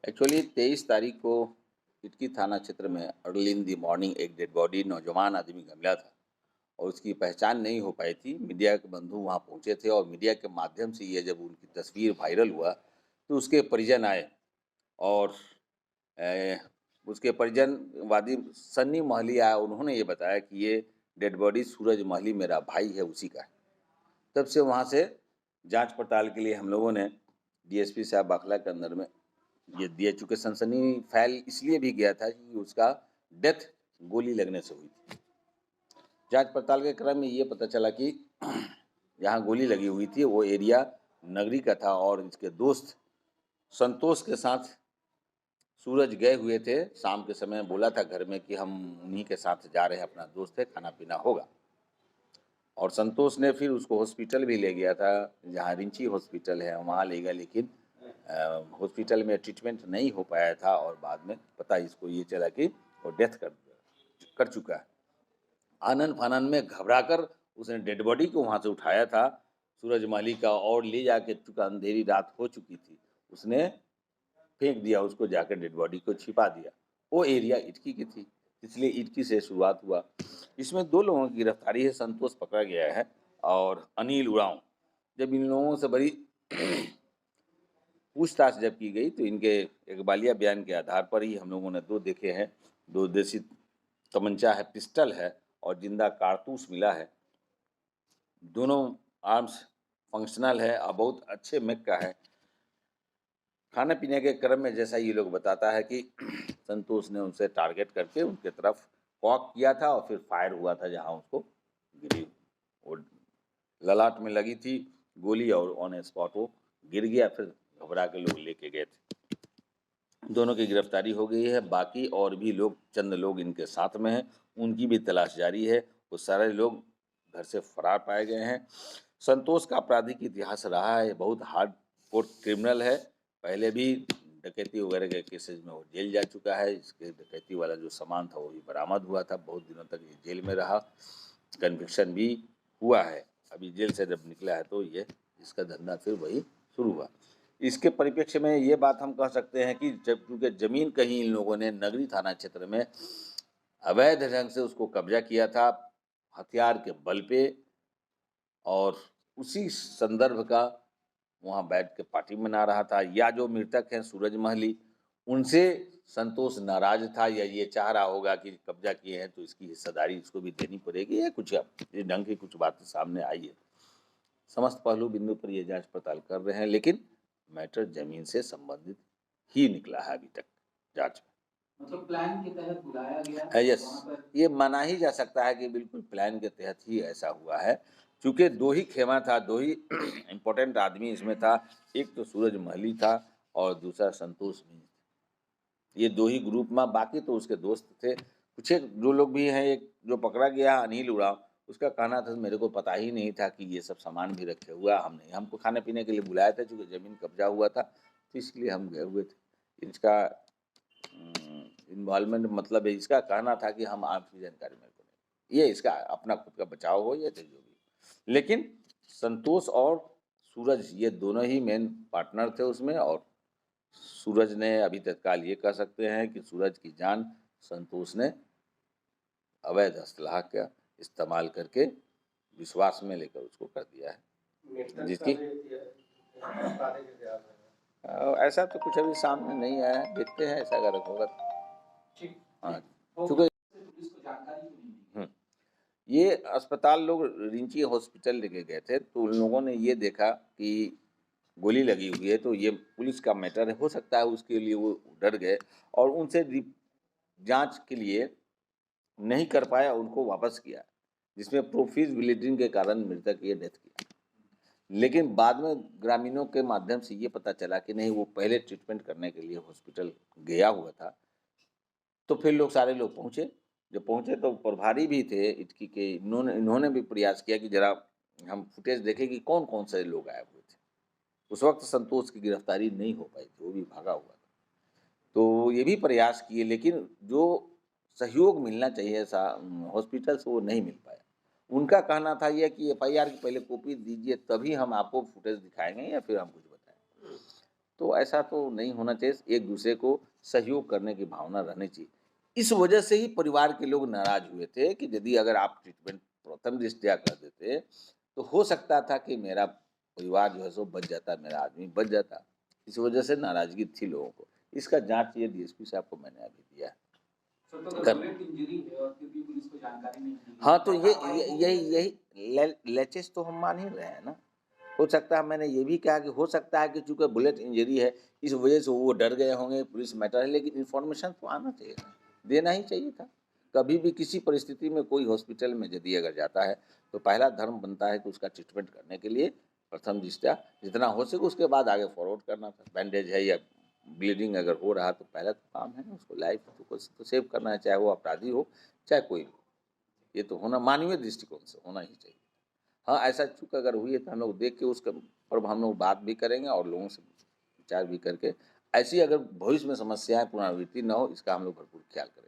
Actually 23 तारीख को इटकी थाना क्षेत्र में अर्ली इन दी मॉर्निंग एक डेड बॉडी नौजवान आदमी का मिला था और उसकी पहचान नहीं हो पाई थी। मीडिया के बंधु वहां पहुंचे थे और मीडिया के माध्यम से ये जब उनकी तस्वीर वायरल हुआ तो उसके परिजन आए और अ, उसके परिजनवादी सन्नी महली आया। उन्होंने ये बताया कि ये डेड बॉडी सूरज महली मेरा भाई है, उसी का है। तब से वहाँ से जांच पड़ताल के लिए हम लोगों ने डीएसपी साहब बाखला के अंदर में ये दिए। चूँकि सनसनी फैल इसलिए भी गया था कि उसका डेथ गोली लगने से हुई थी। जांच पड़ताल के क्रम में ये पता चला कि जहाँ गोली लगी हुई थी वो एरिया नगरी का था और इसके दोस्त संतोष के साथ सूरज गए हुए थे। शाम के समय बोला था घर में कि हम उन्हीं के साथ जा रहे हैं, अपना दोस्त है, खाना पीना होगा। और संतोष ने फिर उसको हॉस्पिटल भी ले गया था, जहाँ रिंची हॉस्पिटल है वहाँ ले गया, लेकिन हॉस्पिटल में ट्रीटमेंट नहीं हो पाया था और बाद में पता इसको ये चला कि वो डेथ कर चुका है। आनन फानन में घबराकर उसने डेड बॉडी को वहाँ से उठाया था सूरज माली का और ले जाके, चूँकि अंधेरी रात हो चुकी थी, उसने फेंक दिया उसको, जाकर डेड बॉडी को छिपा दिया। वो एरिया इटकी की थी, इसलिए इटकी से शुरुआत हुआ। इसमें 2 लोगों की गिरफ्तारी है। संतोष पकड़ा गया है और अनिल उरांव। जब इन लोगों से बड़ी पूछताछ जब की गई तो इनके इकबालिया बयान के आधार पर ही हम लोगों ने 2 देखे हैं। 2 देसी तमंचा है, पिस्टल है और जिंदा कारतूस मिला है। दोनों आर्म्स फंक्शनल है और बहुत अच्छे मेक का है। खाने पीने के क्रम में जैसा ये लोग बताता है कि संतोष ने उनसे टारगेट करके उनके तरफ कॉक किया था और फिर फायर हुआ था, जहां उसको गिरी, वो ललाट में लगी थी गोली और ऑन स्पॉट वो गिर गया। फिर घबरा के लोग लेके गए थे। दोनों की गिरफ्तारी हो गई है। बाकी और भी लोग, चंद लोग इनके साथ में हैं, उनकी भी तलाश जारी है। वो सारे लोग घर से फरार पाए गए हैं। संतोष का आपराधिक इतिहास रहा है, बहुत हार्ड कोर क्रिमिनल है। पहले भी डकैती वगैरह के केसेज में वो जेल जा चुका है। इसके डकैती वाला जो सामान था वो भी बरामद हुआ था। बहुत दिनों तक ये जेल में रहा, कन्विक्शन भी हुआ है। अभी जेल से जब निकला है तो ये इसका धंधा फिर वही शुरू हुआ। इसके परिप्रेक्ष्य में ये बात हम कह सकते हैं कि जब क्योंकि जमीन कहीं इन लोगों ने नगरी थाना क्षेत्र में अवैध ढंग से उसको कब्जा किया था, हथियार के बल पे, और उसी संदर्भ का वहाँ बैठ के पार्टी मना रहा था। या जो मृतक हैं सूरज महली, उनसे संतोष नाराज था, या ये चाह रहा होगा कि कब्जा किए हैं तो इसकी हिस्सेदारी इसको भी देनी पड़ेगी, या कुछ इस ढंग की कुछ बातें सामने आई है। समस्त पहलू बिंदु पर ये जांच पड़ताल कर रहे हैं, लेकिन मैटर जमीन से संबंधित ही निकला है अभी तक जांच में। मतलब प्लान के तहत बुलाया गया है, यस, ये माना ही जा सकता है कि बिल्कुल प्लान के तहत ही ऐसा हुआ है। चूंकि 2 ही खेमा था, 2 ही इम्पोर्टेंट आदमी इसमें था। एक तो सूरज महली था और दूसरा संतोष भी। ये 2 ही ग्रुप में, बाकी तो उसके दोस्त थे। कुछ एक जो लोग भी हैं, एक जो पकड़ा गया अनिल उरांव, उसका कहना था मेरे को पता ही नहीं था कि ये सब सामान भी रखे हुआ हमने, हमको खाने पीने के लिए बुलाया था, चूँकि ज़मीन कब्जा हुआ था तो इसलिए हम गए हुए थे। इसका इन्वॉल्वमेंट, मतलब है, इसका कहना था कि हम आपकी जानकारी मेरे को नहीं, ये इसका अपना खुद का बचाव हो या जो भी। लेकिन संतोष और सूरज ये दोनों ही मेन पार्टनर थे उसमें। और सूरज ने, अभी तत्काल ये कह सकते हैं कि सूरज की जान संतोष ने अवैध असलाह का इस्तेमाल करके विश्वास में लेकर उसको कर दिया है, जिसकी ऐसा तो कुछ अभी सामने नहीं आया है। देखते हैं, ऐसा अगर होगा तो। हाँ, चूँकि ये अस्पताल लोग रिंची हॉस्पिटल लेके गए थे तो उन लोगों ने ये देखा कि गोली लगी हुई है, तो ये पुलिस का मैटर है, हो सकता है उसके लिए वो डर गए और उनसे जांच के लिए नहीं कर पाया, उनको वापस किया, जिसमें प्रोफिज ब्लीडिंग के कारण मृतक ये डेथ किया। लेकिन बाद में ग्रामीणों के माध्यम से ये पता चला कि नहीं, वो पहले ट्रीटमेंट करने के लिए हॉस्पिटल गया हुआ था। तो फिर लोग, सारे लोग पहुँचे। जब पहुँचे तो प्रभारी भी थे इटकी के, इन्होंने भी प्रयास किया कि जरा हम फुटेज देखें कि कौन कौन से लोग आए हुए थे। उस वक्त संतोष की गिरफ्तारी नहीं हो पाई थी, वो भी भागा हुआ था। तो ये भी प्रयास किए, लेकिन जो सहयोग मिलना चाहिए हॉस्पिटल से, वो नहीं मिल पाया। उनका कहना था यह कि एफआईआर की पहले कॉपी दीजिए, तभी हम आपको फुटेज दिखाएंगे या फिर हम कुछ बताएंगे। तो ऐसा तो नहीं होना चाहिए, एक दूसरे को सहयोग करने की भावना रहनी चाहिए। इस वजह से ही परिवार के लोग नाराज़ हुए थे कि यदि अगर आप ट्रीटमेंट प्रथम दृष्टया कर देते, तो हो सकता था कि मेरा परिवार जो है सो बच जाता, मेरा आदमी बच जाता। इस वजह से नाराज़गी थी लोगों को। इसका जाँच ये डीएसपी साहब को मैंने अभी दिया है। सर, तो अगर कर बुलेट इंजरी है और फिर भी पुलिस को जानकारी नहीं दी हाँ, गई, तो क्या कार्रवाई होगी ऐसे? यही लेचेस तो हम मान ही रहे हैं ना। हो सकता है, मैंने ये भी कहा कि हो सकता है कि चूँकि बुलेट इंजरी है, इस वजह से वो डर गए होंगे, पुलिस मैटर है, लेकिन इन्फॉर्मेशन तो आना चाहिए था, देना ही चाहिए था। कभी भी किसी परिस्थिति में कोई हॉस्पिटल में यदि अगर जाता है, तो पहला धर्म बनता है कि उसका ट्रीटमेंट करने के लिए प्रथम दृष्टया जितना हो सके उसके बाद आगे फॉरवर्ड करना था। बैंडेज है या ब्लीडिंग अगर हो रहा है, तो पहला तो काम है ना उसको लाइफ तो सेव करना है, चाहे वो अपराधी हो, चाहे कोई भी। ये तो होना मानवीय दृष्टिकोण से होना ही चाहिए। हाँ, ऐसा चूक अगर हुई है तो हम लोग देख के उसके पर हम लोग बात भी करेंगे और लोगों से विचार भी करके ऐसी अगर भविष्य में समस्याएं पुनरावृत्ति न हो, इसका हम लोग भरपूर ख्याल करेंगे।